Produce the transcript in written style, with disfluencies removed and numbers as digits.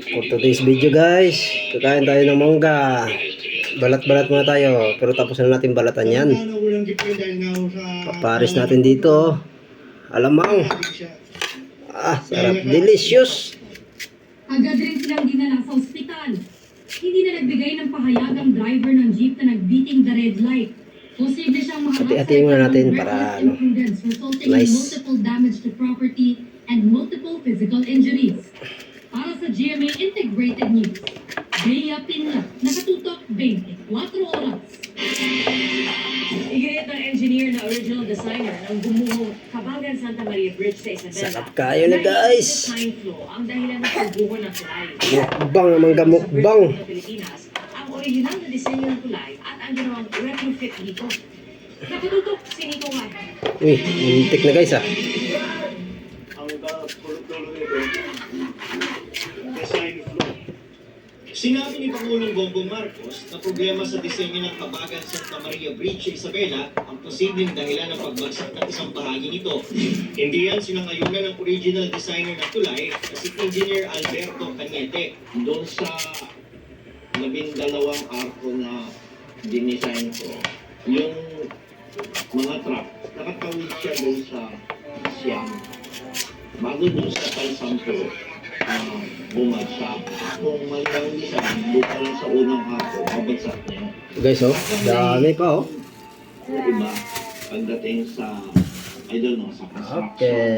For today's video guys, kakain tayo ng mangga. Balat-balat muna tayo, pero tapos na natin balatan yan. Paparis natin dito. Alamang. Sarap. Delicious. Agad rin silang dinala sa ospital. Hindi na nagbigay ng pahayag ang driver ng jeep na nagbeating the red light. Posible siyang hati-hatiin muna natin para resulting in multiple damage to property and multiple physical injuries. Para sa GMA Integrated News, Bea Pinla, nakatutok 24 oras. Iginit ng engineer na original designer ng bumuhong Cabangan Santa Maria Bridge sa Isabela. Sarap kayo na guys. Time flow ang dahilan ng pagbuho ng tulay. Mukbang, mangga mukbang. Sa Pilipinas, ang original na disenyo ng tulay at ang ginawang retrofit dito. Nakatutok si Nico nga. Uy, muntik na guys Ang pulot-tulo nito, design flow. Sinabi ni Pangulong Bongbong Marcos na problema sa disenyo ng Cabangan Santa Maria Bridge sa Isabela ang posibleng dahilan ng pagbagsak ng isang bahagi nito. Hindi yan sinangayunan ng original designer ng tulay na si Engineer Alberto Cañete. Doon sa 12 arko na dinisign ko, yung mga truck, nakatawid siya doon sa siyam. Bago doon sa Palsampo, bumagsak. Kung malang design, doon pa lang sa unang arko, babagsak niya. guys. Dami pa Yung iba, pagdating sa, I don't know, sa construction. Okay.